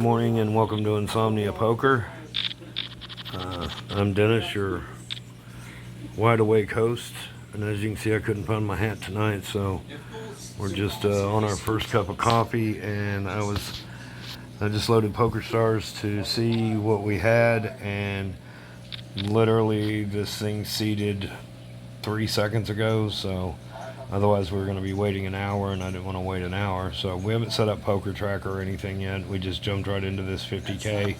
Morning and welcome to Insomnia Poker. I'm Dennis, your wide awake host, and as you can see I couldn't find my hat tonight, so we're just on our first cup of coffee, and I just loaded Poker Stars to see what we had, and literally this thing seeded 3 seconds ago, so otherwise we were going to be waiting an hour, and I didn't want to wait an hour. So we haven't set up Poker Tracker or anything yet. We just jumped right into this 50K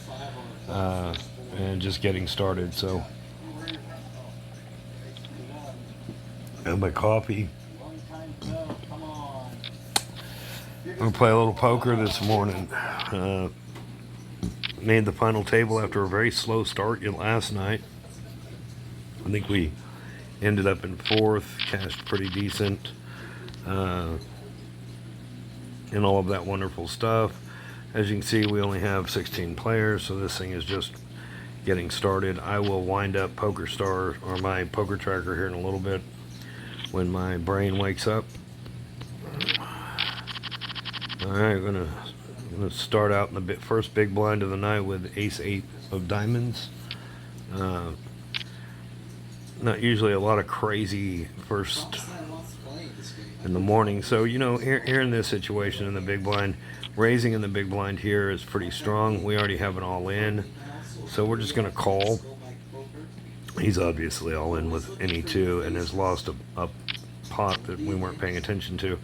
and just getting started. So I have my coffee. I'm going to play a little poker this morning. Made the final table after a very slow start last night. I think we ended up in fourth, cashed pretty decent, and all of that wonderful stuff. As you can see, we only have 16 players, so this thing is just getting started. I will wind up Poker Star or my Poker Tracker here in a little bit when my brain wakes up. All right, I'm gonna start out in the first big blind of the night with Ace-8 of diamonds. Not usually a lot of crazy first in the morning. So, you know, here in this situation in the big blind, raising in the big blind here is pretty strong. We already have it all in. So we're just going to call. He's obviously all in with any two and has lost a pot that we weren't paying attention to.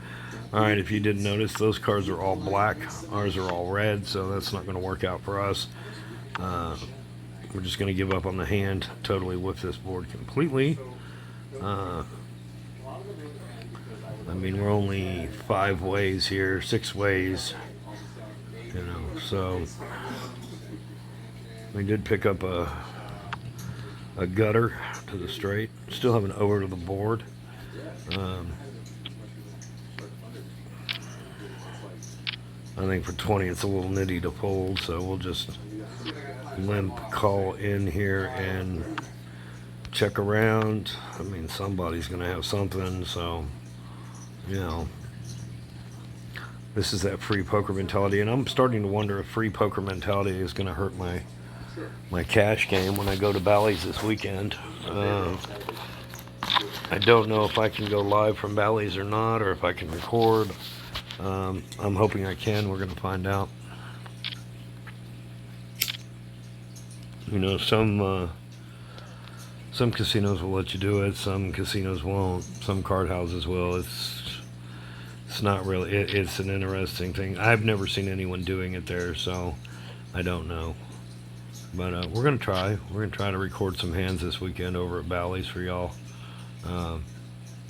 All right, if you didn't notice, those cards are all black. Ours are all red, so that's not going to work out for us. We're just going to give up on the hand, totally whiff this board completely. I mean, we're only 5 ways here, 6 ways, you know, so we did pick up a gutter to the straight. Still have an over to the board. I think for 20 it's a little nitty to fold, so we'll just limp call in here and check around. I mean, somebody's going to have something, so, you know, this is that free poker mentality, and I'm starting to wonder if free poker mentality is going to hurt my cash game when I go to Bally's this weekend. I don't know if I can go live from Bally's or not, or if I can record. I'm hoping I can. We're going to find out. You know, some casinos will let you do it. Some casinos won't. Some card houses will. It's not really. It's an interesting thing. I've never seen anyone doing it there, so I don't know. But we're gonna try. We're gonna try to record some hands this weekend over at Bally's for y'all.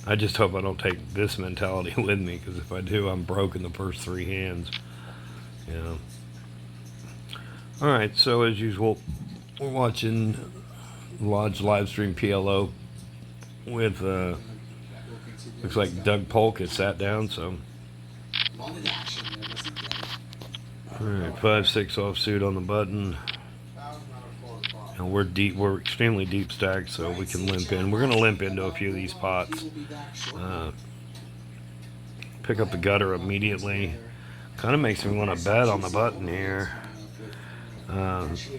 I just hope I don't take this mentality with me, because if I do, I'm broke in the first 3 hands. You know. All right. So as usual, we're watching Lodge Livestream PLO with, looks like Doug Polk has sat down, so. Alright, 5-6 offsuit on the button. And we're extremely deep stacked, so we can limp in. We're going to limp into a few of these pots. Pick up the gutter immediately. Kind of makes me want to bet on the button here.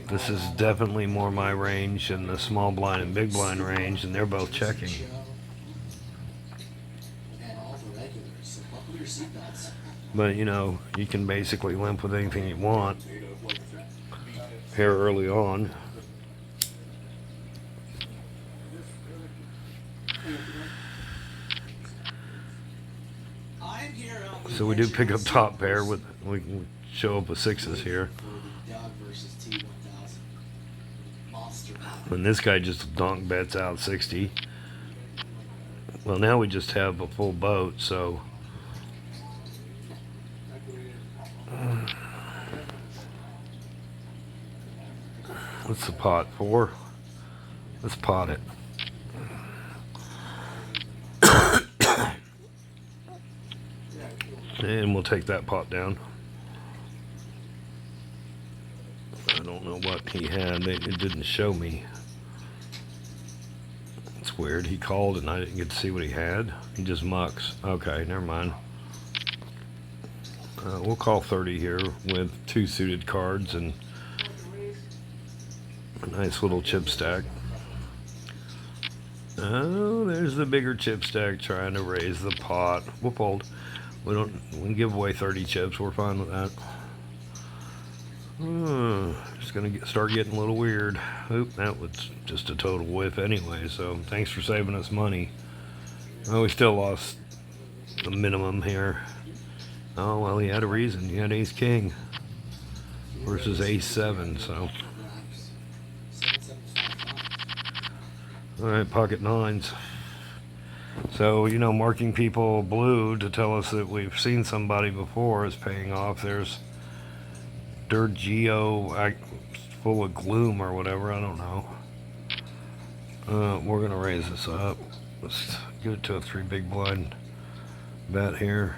This is definitely more my range than the small blind and big blind range, and they're both checking. But, you know, you can basically limp with anything you want here early on. So we do pick up top pair. We can show up with 6s here. And this guy just donk bets out 60. Well, now we just have a full boat, so what's the pot for? Let's pot it. And we'll take that pot down. I don't know what he had. It didn't show me. It's weird. He called and I didn't get to see what he had. He just mucks. Okay, never mind. We'll call 30 here with 2 suited cards and a nice little chip stack. Oh, there's the bigger chip stack trying to raise the pot. We'll fold. We can give away 30 chips. We're fine with that. It's gonna start getting a little weird. Oop, that was just a total whiff anyway. So thanks for saving us money. Oh, we still lost the minimum here. Oh well, he had a reason. He had Ace King versus Ace 7. So. Alright, pocket 9s. So, you know, marking people blue to tell us that we've seen somebody before is paying off. There's Dirgio full of gloom or whatever, I don't know. We're going to raise this up. Let's give it to a 3 big blind bet here.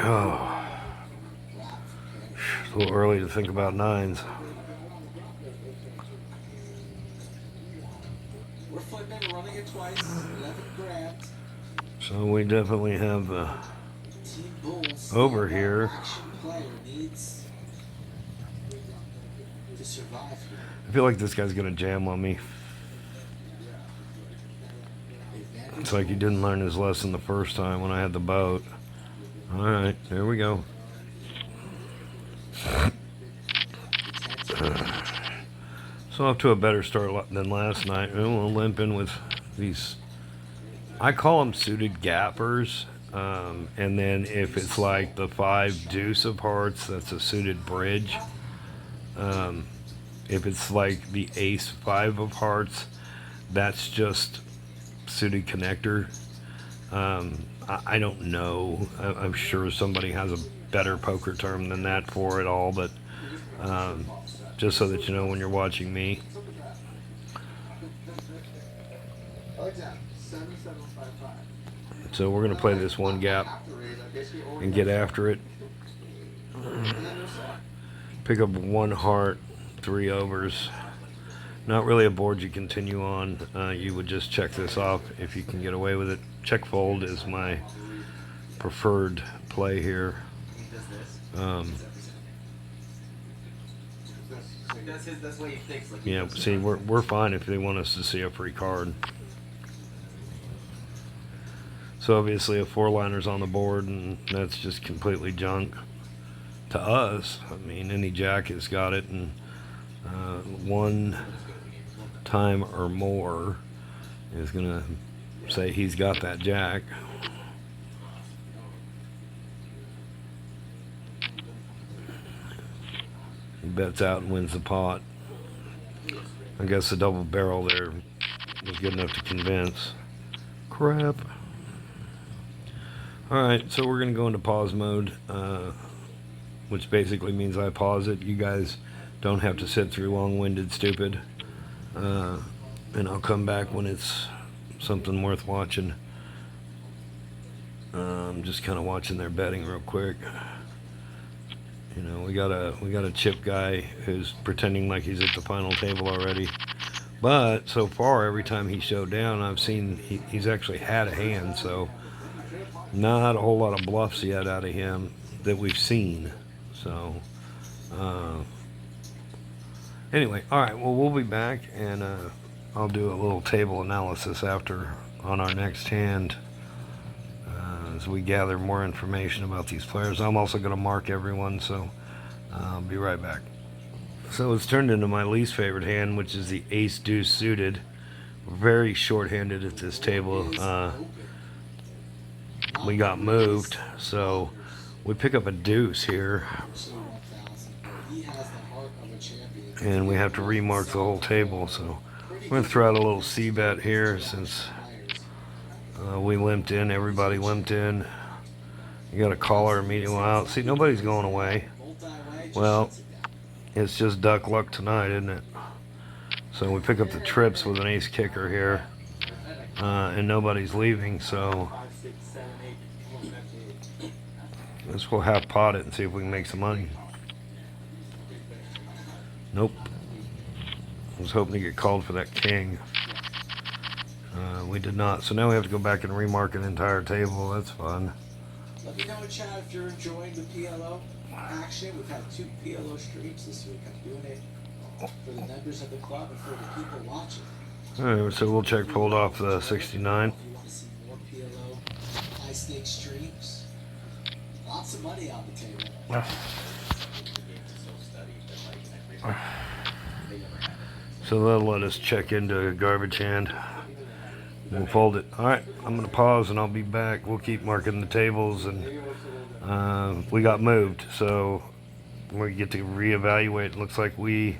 Oh. It's a little early to think about 9s. We're flipping, running it twice, 11 grabbed. So we definitely have over here. Needs to survive here. I feel like this guy's gonna jam on me. It's like he didn't learn his lesson the first time when I had the boat. Alright, there we go. So off to a better start than last night. We'll limp in with these, I call them suited gappers. And then if it's like the 5 deuce of hearts, that's a suited bridge. If it's like the ace 5 of hearts, that's just suited connector. I don't know. I'm sure somebody has a better poker term than that for it all, but just so that you know when you're watching me. So we're going to play this one gap and get after it. Pick up 1 heart, 3 overs. Not really a board you continue on. You would just check this off if you can get away with it. Check fold is my preferred play here. Yeah, see, we're fine if they want us to see a free card. So obviously a 4-liner's on the board, and that's just completely junk to us. I mean, any jack has got it, and 1 time or more is gonna say he's got that jack. He bets out and wins the pot. I guess the double barrel there was good enough to convince. Crap. Alright, so we're going to go into pause mode, which basically means I pause it. You guys don't have to sit through long-winded stupid. And I'll come back when it's something worth watching. I'm just kind of watching their betting real quick. You know, we got a chip guy who's pretending like he's at the final table already. But so far, every time he showed down, I've seen he's actually had a hand. So not a whole lot of bluffs yet out of him that we've seen. So anyway, all right. Well, we'll be back, and I'll do a little table analysis after on our next hand. As we gather more information about these players. I'm also going to mark everyone, so I'll be right back. So it's turned into my least favorite hand, which is the ace deuce suited. Very short-handed at this table. We got moved, so we pick up a deuce here, and we have to remark the whole table. So we're going to throw out a little c-bet here since we limped in, everybody limped in. You got a caller immediately out. See, nobody's going away. Well, it's just duck luck tonight, isn't it? So we pick up the trips with an ace kicker here, and nobody's leaving, so let's go half pot it and see if we can make some money. Nope. I was hoping to get called for that king. We did not. So now we have to go back and remark an entire table. That's fun. Let me know in chat if you're enjoying the PLO action. We've had 2 PLO streams this week. I'm doing it for the members of the club and for the people watching. Alright, so we'll check pulled off the 69. If you want to see more PLO high stakes streams, lots of money on the table. So that'll let us check into a garbage hand. We'll fold it. Alright, I'm going to pause and I'll be back. We'll keep marking the tables, and we got moved. So we get to reevaluate. Looks like we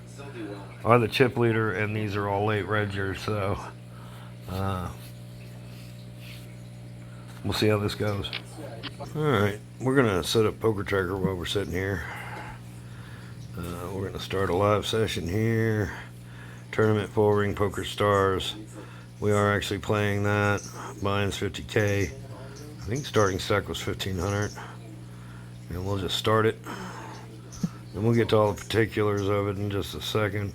are the chip leader, and these are all late reggers. So we'll see how this goes. Alright, we're going to set up Poker Tracker while we're sitting here. We're going to start a live session here. Tournament Full Ring Poker Stars. We are actually playing that. Mine's 50K. I think starting stack was 1500. And we'll just start it. And we'll get to all the particulars of it in just a second.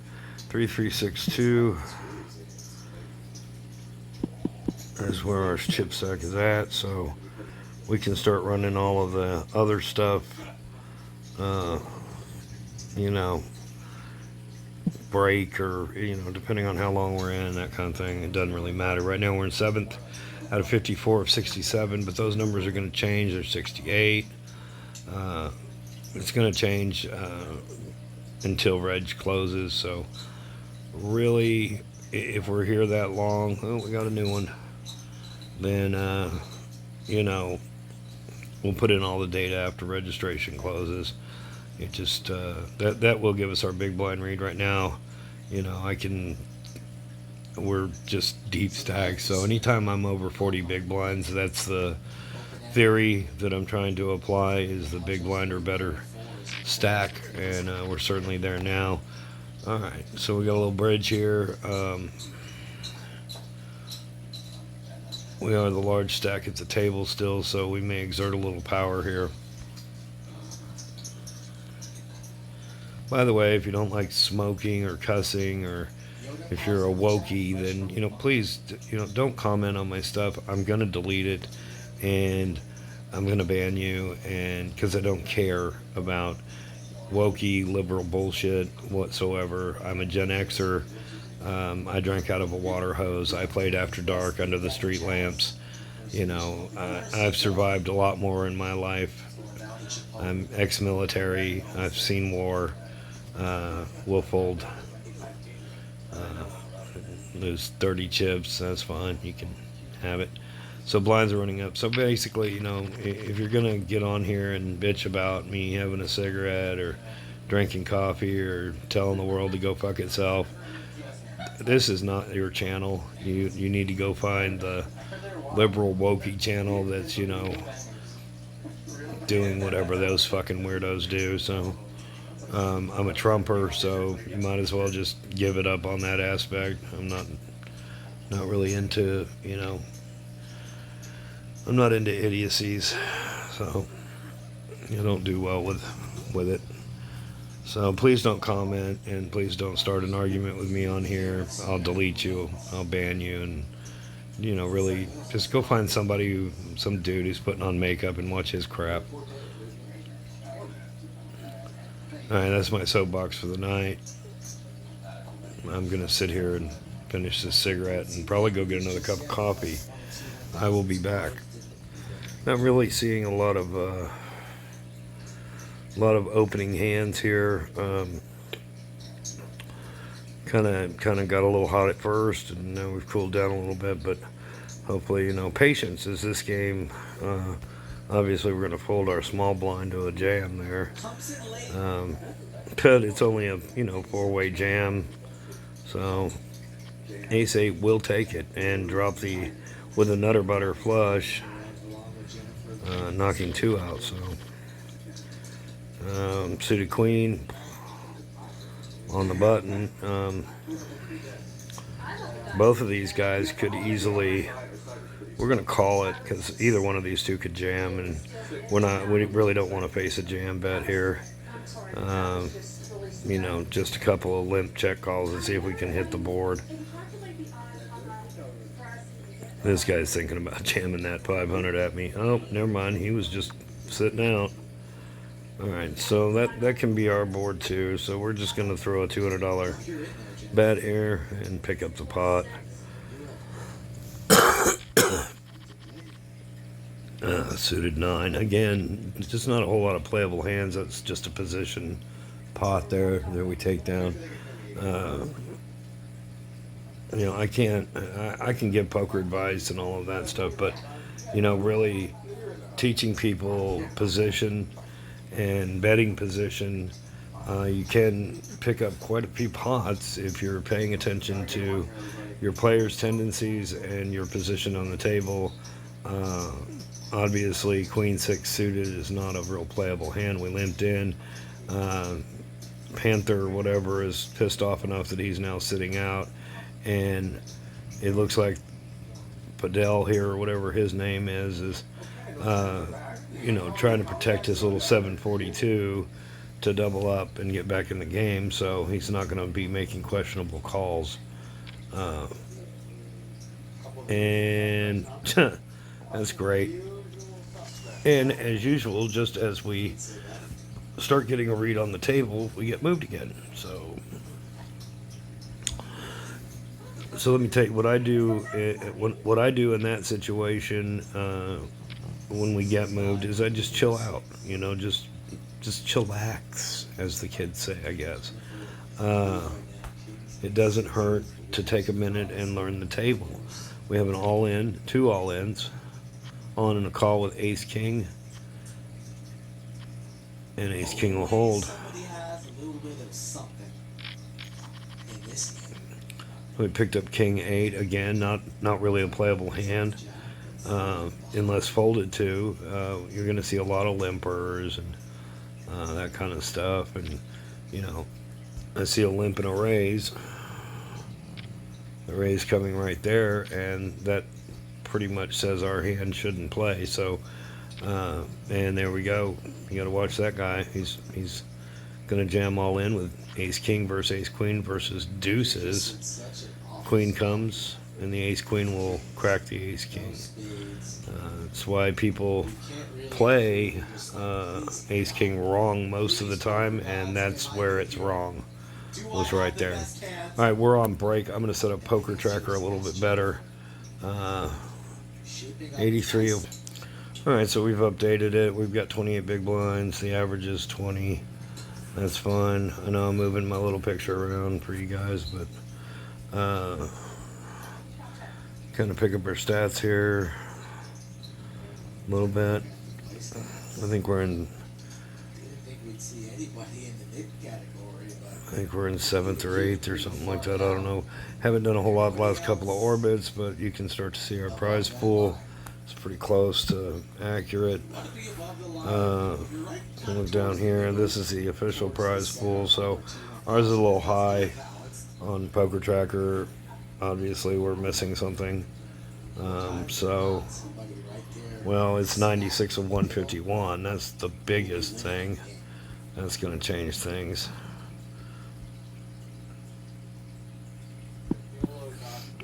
3362. That's where our chip stack is at. So we can start running all of the other stuff. You know, break, or depending on how long we're in, that kind of thing. It doesn't really matter. Right now we're in 7th out of 54 of 67, but those numbers are going to change. They're 68. It's going to change until reg closes. So really, if we're here that long, oh, we got a new one, then we'll put in all the data after registration closes. It just that will give us our big blind read. Right now, we're just deep stacks, so anytime I'm over 40 big blinds, that's the theory that I'm trying to apply, is the big blind or better stack, and we're certainly there now. Alright, so we got a little bridge here. We are the large stack at the table still, so we may exert a little power here. By the way, if you don't like smoking or cussing, or if you're a wokey, then please don't comment on my stuff. I'm gonna delete it, and I'm gonna ban you, and because I don't care about wokey liberal bullshit whatsoever. I'm a Gen Xer. I drank out of a water hose. I played after dark under the street lamps. I've survived a lot more in my life. I'm ex-military. I've seen war. We'll fold. Lose 30 chips. That's fine. You can have it. So blinds are running up. So basically, if you're gonna get on here and bitch about me having a cigarette or drinking coffee or telling the world to go fuck itself, this is not your channel. You need to go find the liberal wokey channel that's doing whatever those fucking weirdos do. So I'm a Trumper, so you might as well just give it up on that aspect. I'm not really into I'm not into idiocies, so you don't do well with it. So please don't comment, and please don't start an argument with me on here. I'll delete you, I'll ban you, and really just go find some dude who's putting on makeup and watch his crap. Alright, that's my soapbox for the night. I'm gonna sit here and finish this cigarette and probably go get another cup of coffee. I will be back. Not really seeing a lot of opening hands here. Kind of got a little hot at first, and now we've cooled down a little bit. But hopefully, patience is this game. Obviously, we're going to fold our small blind to a jam there. But it's only a four-way jam, so ace-8 will take it and drop with a nutter butter flush, knocking 2 out. So suited queen on the button. Both of these guys could easily, we're going to call it, because either one of these two could jam, and we really don't want to face a jam bet here. Just a couple of limp check calls and see if we can hit the board. This guy's thinking about jamming that 500 at me. Oh, never mind. He was just sitting out. All right, so that can be our board too. So we're just gonna throw a $200 bet here and pick up the pot. Suited 9 again. Just not a whole lot of playable hands. That's just a position pot there that we take down. You know, I can give poker advice and all of that stuff, but you know, really teaching people position and betting position, you can pick up quite a few pots if you're paying attention to your players' tendencies and your position on the table. Obviously, Queen 6 suited is not a real playable hand. We limped in. Panther or whatever is pissed off enough that he's now sitting out, and it looks like Padel here or whatever his name is you know, trying to protect his little 742 to double up and get back in the game, so he's not going to be making questionable calls. And that's great. And as usual, just as we start getting a read on the table, we get moved again. So let me tell you what I do. What I do in that situation when we get moved is I just chill out. You know, just chillax, as the kids say, I guess. It doesn't hurt to take a minute and learn the table. We have an all-in, 2 all-ins, on and a call with Ace King, and Ace King will hold. We picked up King 8 again, not really a playable hand, unless folded to. You're going to see a lot of limpers and that kind of stuff, and you know, I see a limp and a raise. The raise coming right there, and that pretty much says our hand shouldn't play. So, and there we go. You got to watch that guy. He's going to jam all in with Ace King versus Ace Queen versus deuces. Queen comes, and the Ace Queen will crack the Ace King. That's why people play Ace King wrong most of the time, and that's where it's wrong. Was right there. All right, we're on break. I'm going to set up Poker Tracker a little bit better. 83. All right, so we've updated it. We've got 28 big blinds. The average is 20. That's fine. I know I'm moving my little picture around for you guys, but kind of pick up our stats here a little bit. I think we're in 7th or 8th or something like that. I don't know. Haven't done a whole lot the last couple of orbits, but you can start to see our prize pool. It's pretty close to accurate. Look down here. This is the official prize pool. So ours is a little high on Poker Tracker. Obviously, we're missing something. Well, it's 96 of 151. That's the biggest thing. That's going to change things.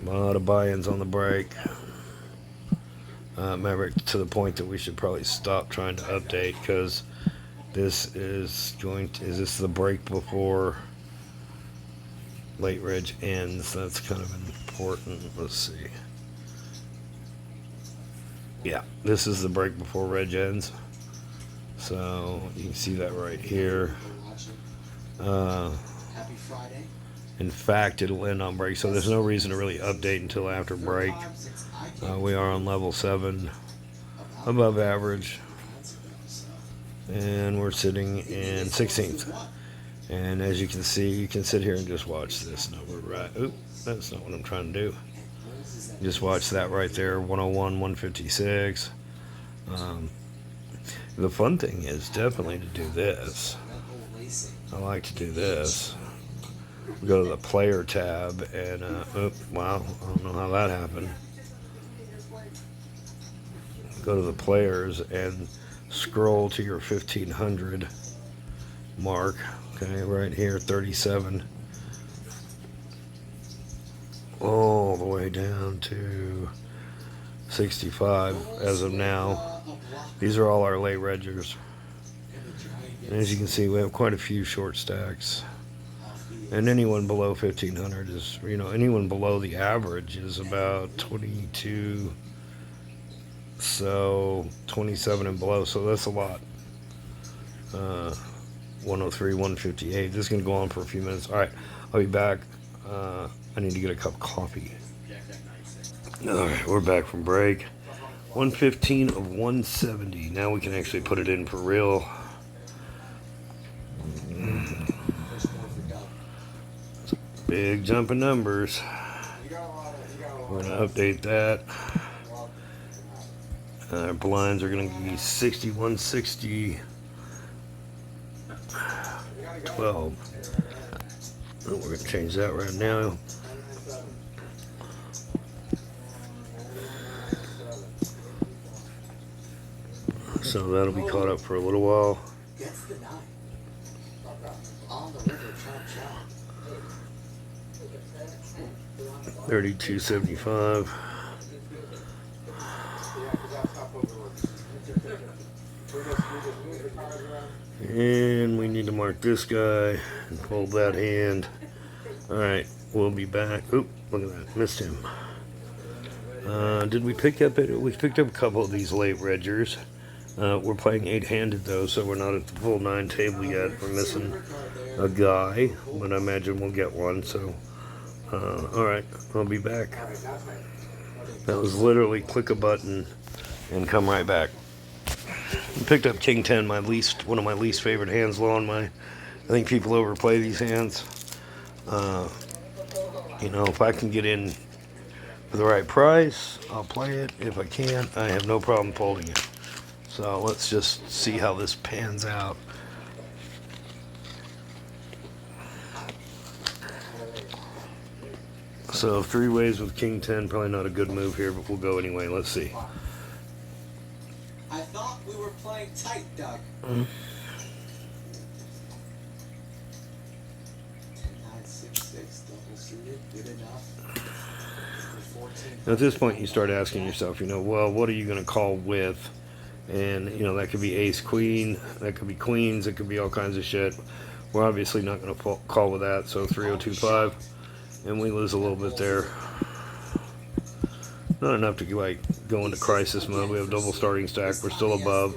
A lot of buy-ins on the break. Maverick, to the point that we should probably stop trying to update, because this is this the break before late reg ends? That's kind of important. Let's see. Yeah, this is the break before reg ends. So you can see that right here. Happy Friday. In fact, it'll end on break, so there's no reason to really update until after break. We are on level 7, above average, and we're sitting in 16th. And as you can see, you can sit here and just watch this number right. Oop, that's not what I'm trying to do. Just watch that right there, 101, 156. The fun thing is definitely to do this. I like to do this. Go to the player tab and wow, I don't know how that happened. Go to the players and scroll to your 1500 mark. Okay, right here, 37. All the way down to 65 as of now. A block These are all our late registers. and the giant And as you can see, we have quite a few short stacks. off the And anyone below 1500 is, anyone below the average is about 22. So 27 and below. So that's a lot. 103, 158. This is going to go on for a few minutes. All right, I'll be back. I need to get a cup of coffee. All right, we're back from break. 115 of 170. Now we can actually put it in for real. first one for Doug. Big jump in numbers. We're going to update that. Our blinds are going to be 61, 60, 12. Oh, we're going to change that right now. So that'll be caught up for a little while. Gets the 9. On the river, chomp chomp. 32.75. And we need to mark this guy and hold that hand. Alright, we'll be back. Oop, look at that. Missed him. Did we pick up it? We picked up a couple of these late registers. We're playing 8-handed though, so we're not at the full 9 table yet. We're missing a guy, but I imagine we'll get one. So, alright, I'll be back. That was literally click a button and come right back. Picked up King 10, one of my least favorite hands low on my. I think people overplay these hands. If I can get in for the right price, I'll play it. If I can't, I have no problem folding it. So let's just see how this pans out. So 3 ways with King 10, probably not a good move here, but we'll go anyway. Let's see. I thought we were playing tight, Doug. 10, 9, 6, 6, double suited, good enough. 14. At this point, you start asking yourself, well, what are you going to call with? And, that could be ace, queen, that could be queens, it could be all kinds of shit. We're obviously not going to call with that, so 3025, and we lose a little bit there. Not enough to go into crisis mode. We have double starting stack. We're still above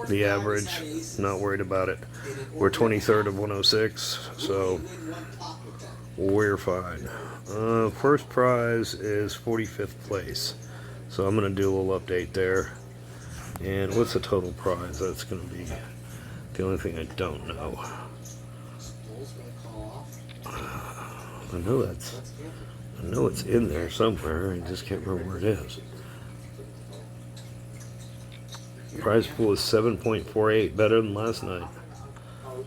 the average. Not worried about it. We're 23rd of 106, so we're fine. First prize is 45th place, so I'm going to do a little update there. And what's the total prize? That's going to be the only thing I don't know. I know it's in there somewhere. I just can't remember where it is. Prize pool is 7.48, better than last night.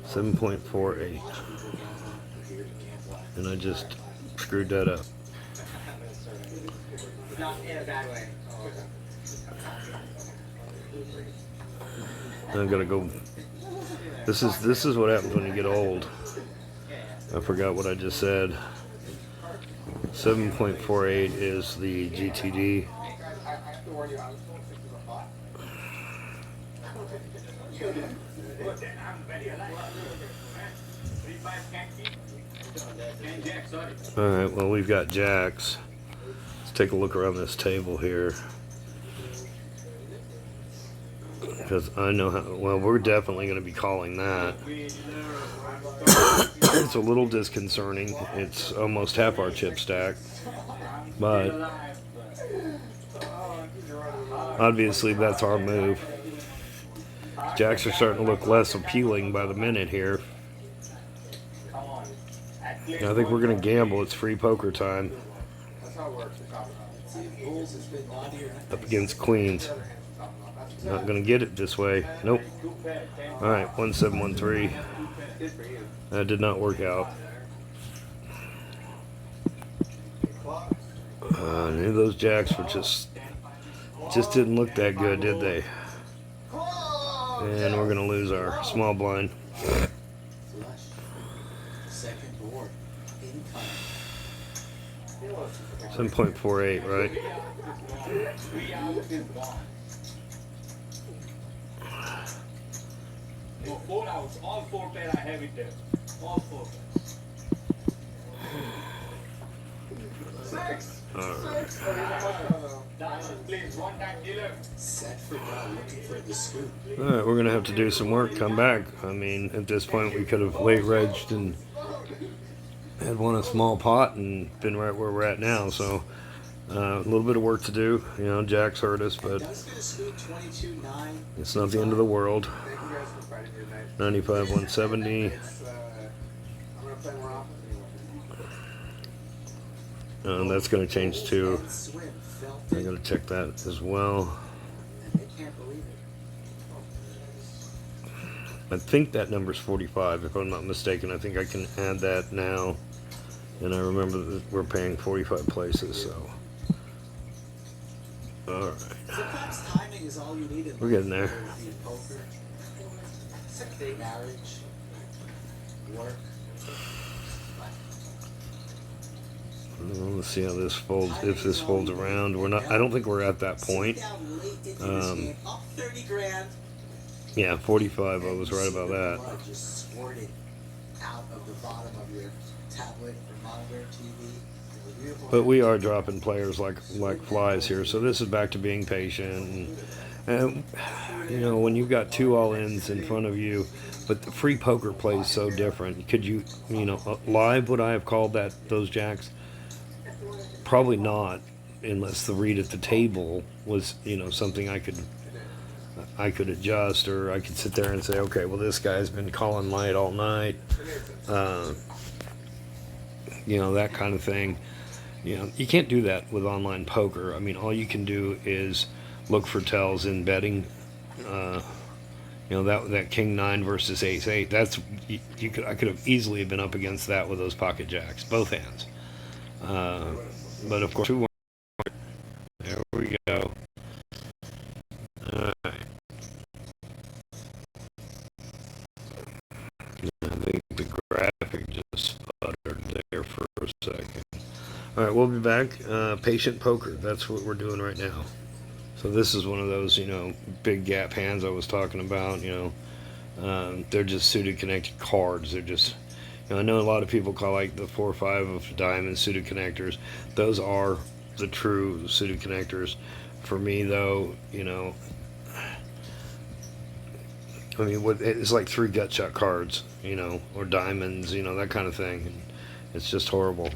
7.48. And I just screwed that up. Not in a bad way. I gotta go. This is what happens when you get old. I forgot what I just said. 7.48 is the GTD. Alright, well, we've got jacks. Let's take a look around this table here. Because I know how, well, we're definitely going to be calling that. It's a little disconcerting. It's almost half our chip stack. But obviously that's our move. Jacks are starting to look less appealing by the minute here. I think we're going to gamble. It's free poker time. Up against queens. Not going to get it this way. Nope. Alright, 1713. That did not work out. I knew those jacks were just didn't look that good, did they? And we're going to lose our small blind. Second board. Incoming. 7.48, right? For 4 hours, all 4 pair I have it there. All 4 pair. Please, one time dealer. Set for God, looking for the scoop. All right, we're gonna have to do some work. Come back. I mean, at this point, we could have late regged and had won a small pot and been right where we're at now. So a little bit of work to do. You know, Jack's hurt us, but Does get a scoop 22-9. it's not the end of the world. 95, 170. I'm gonna play more often. That's going to change too. And swim, felt I it, got to check that as well. and they can't believe it. I think that number's 45, if I'm not mistaken. I think I can add that now. And I remember that we're paying 45 places, so. All right. Sometimes timing is all you need in We're getting there. whether it be poker, marriage, work. Well, let's see how this folds. If this folds around, we're not. I don't think we're at that point. Down late into this game, up 30 grand. Yeah, 45. I was right about that. Blood just squirted out of the bottom of your tablet or monitor, TV. But we are dropping players like flies here. So this is back to being patient. And you know, when you've got 2 all-ins in front of you, but the free poker play is so different. Could you know, live, would I have called those jacks? Probably not, unless the read at the table was, you know, something I could adjust, or I could sit there and say, okay, well, this guy's been calling light all night, you know, that kind of thing. You know, you can't do that with online poker. I mean, all you can do is look for tells in betting. You know, that King 9 versus Ace 8. That's I could have easily been up against that with those pocket jacks, both hands. But of course, 2-1. There we go. All right. I think the graphic just sputtered there for a second. All right, we'll be back. Patient poker. That's what we're doing right now. So this is one of those, you know, big gap hands I was talking about. You know, they're just suited connected cards. They're just, you know, I know a lot of people call like the 4 or 5 of diamonds suited connectors. Those are the true suited connectors. For me, though, you know, I mean, it's like 3 gut shot cards, you know, or diamonds, you know, that kind of thing. It's just horrible.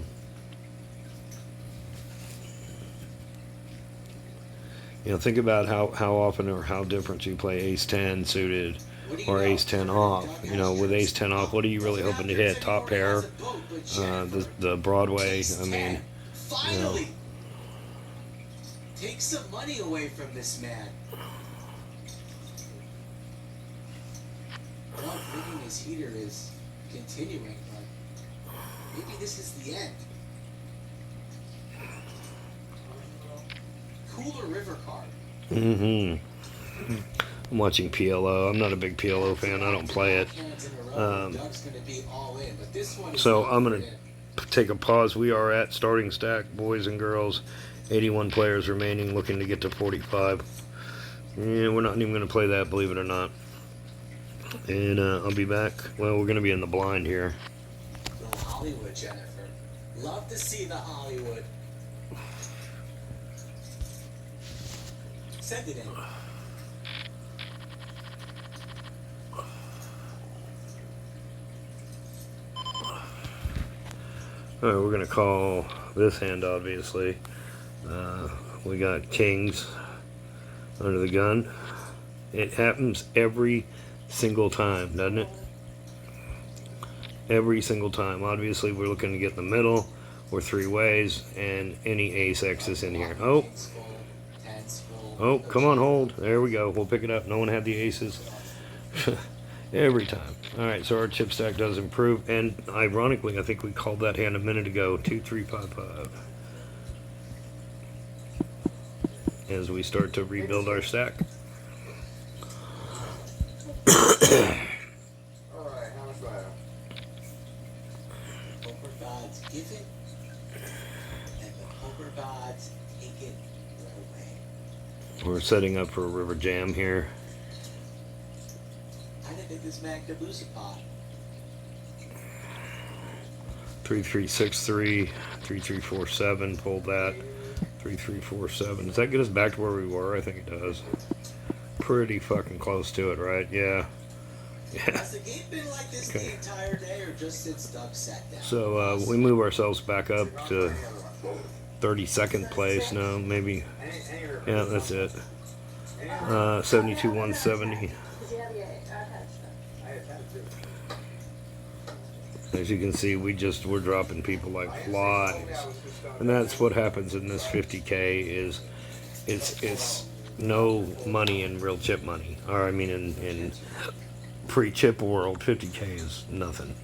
You know, think about how often or how different you play Ace 10 suited or Ace 10 off. You know, with Ace 10 off, what are you really hoping to hit? Top pair, the Broadway. I mean, you know. Finally, take some money away from this man. Well, thinking his heater is continuing, but maybe this is the end. Cooler River card. Mm-hmm. I'm watching PLO. I'm not a big PLO fan. I don't play it. So I'm going to take a pause. We are at starting stack, boys and girls. 81 players remaining, looking to get to 45. Yeah, we're not even going to play that, believe it or not. And I'll be back. Well, we're going to be in the blind here. The Hollywood, Jennifer. Love to see the Hollywood. Send it in. All right, we're going to call this hand, obviously. We got kings under the gun. It happens every single time, doesn't it? Every single time. Obviously, we're looking to get in the middle. We're 3 ways, and any ace X is in here. Oh, come on, hold. There we go. We'll pick it up. No one had the aces. Every time. All right, so our chip stack does improve. And ironically, I think we called that hand a minute ago. 2, 3, 5, 5. As we start to rebuild our stack. Alright, how much do I have? Poker gods give it setting up for a river jam here. I didn't think this man could lose a pot. 3363, 3347, pulled that. 3347. Does that get us back to where we were? I think it does. Pretty fucking close to it, right? Yeah. Yeah. Has the game been like this the entire day, or just since Doug sat down? So we move ourselves back up to 32nd place now, maybe. Yeah, that's it. 72 170. As you can see, we're dropping people like flies, and that's what happens in this 50K. Is it's no money in real chip money, or I mean in pre-chip world, 50K is nothing.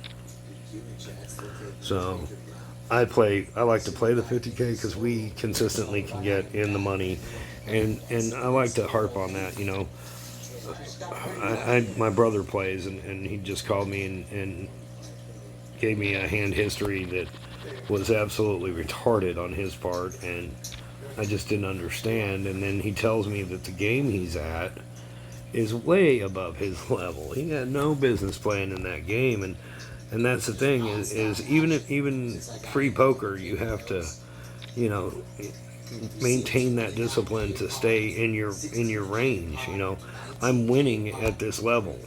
So I like to play the 50K because we consistently can get in the money, and I like to harp on that. You know, my brother plays, and he just called me and gave me a hand history that was absolutely retarded on his part, and I just didn't understand. And then he tells me that the game he's at is way above his level. He had no business playing in that game, and that's the thing is even free poker, you have to, you know, maintain that discipline to stay in your range. You know, I'm winning at this level.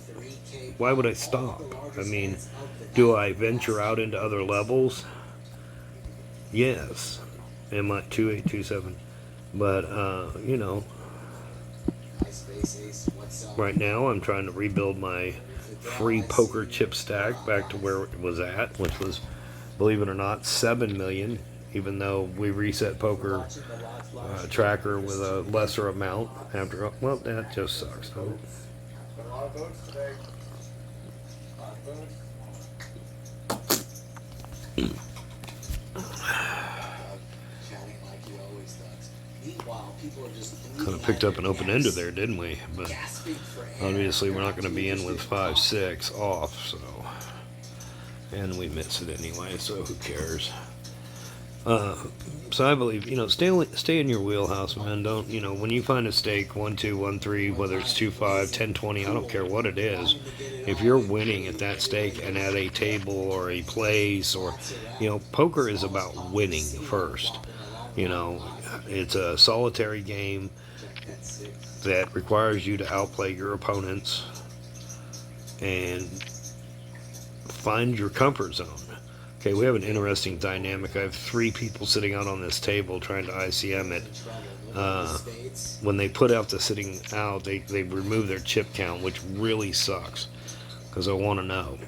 Why would I stop? I mean, do I venture out into other levels? Yes. Am I 2827? But you know, right now I'm trying to rebuild my free poker chip stack back to where it was at, which was, believe it or not, 7 million. Even though we reset poker tracker with a lesser amount after. Well, that just sucks. Huh? A lot of votes today. A lot of votes. Chatting like he always does. Meanwhile, people are just Kind of picked up an open ender there, didn't we? But gasping for air. obviously we're not going to be in with 5-6 off, so, and we miss it anyway, so who cares? So I believe, you know, stay in your wheelhouse, man. Don't, you know, when you find a stake 1-2, 1-3, whether it's 2-5, 10-20, I don't care what it is. If you're winning at that stake and at a table or a place, or, you know, poker is about winning first. You know, it's a solitary game that requires you to outplay your opponents and find your comfort zone. Okay, we have an interesting dynamic. I have 3 people sitting out on this table trying to ICM it. When they put out the sitting out, they remove their chip count, which really sucks because I want to know.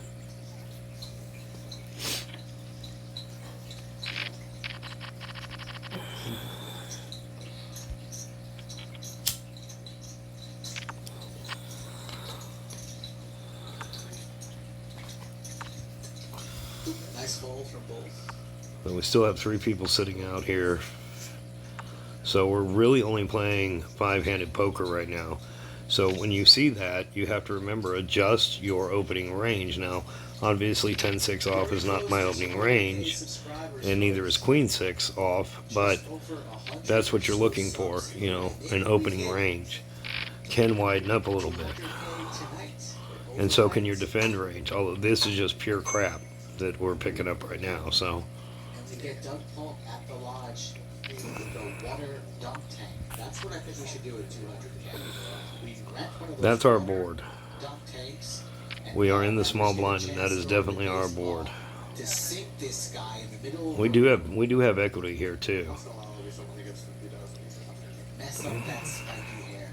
Nice fold from both. But we still have 3 people sitting out here. So we're really only playing 5-handed poker right now. So when you see that, you have to remember, adjust your opening range. Now, obviously 10-6 off is not my opening range, and neither is Queen-6 off, but that's what you're looking for, you know, an opening range. Can widen up a little bit. And so can your defend range, although this is just pure crap that we're picking up right now, so. And we get Doug Polk at the lodge in the water dump tank. That's what I think we should do at 200K. We rent one of those That's our water board. dump tanks. We are in the small blind, and that is definitely our board. To sink this guy in the middle of We do have equity here too. Also, I'll be someone who gets 50,000 easy. mess up that spiky hair.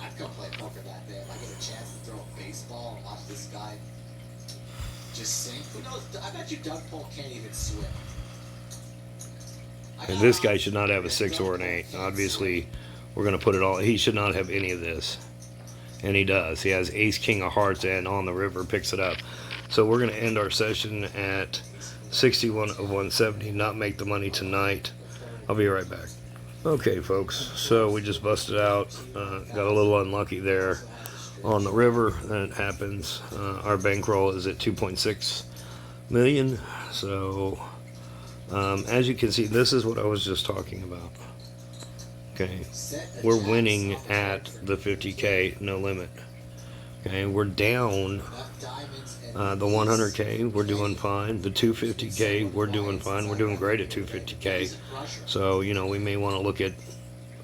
I'd come play poker that day if I get a chance to throw a baseball and watch this guy just sink. Who knows? I bet you Doug Polk can't even swim. And this guy should not have a 6 or an 8. Obviously, we're going to put it all. He should not have any of this. And he does. He has ace, king of hearts, and on the river picks it up. So we're going to end our session at 61 of 170. Not make the money tonight. I'll be right back. Okay, folks. So we just busted out. Got a little unlucky there on the river. That happens. Our bankroll is at 2.6 million. So as you can see, this is what I was just talking about. Okay, Set a we're tax winning on the at card for the 50K, no limit. Okay, we're down enough diamonds and the release. 100K, we're doing fine. The 250K, we're doing fine. We're doing great at 250K. He's a crusher. So, you know, we may want to look at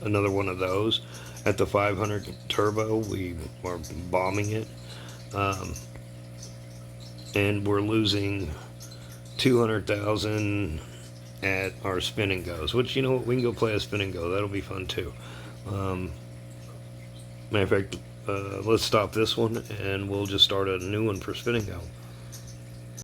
another one of those. At the 500 turbo, we are bombing it. And we're losing 200,000 at our spin and goes, which, you know what, we can go play a spin and go. That'll be fun too. Matter of fact, let's stop this one and we'll just start a new one for spin and go.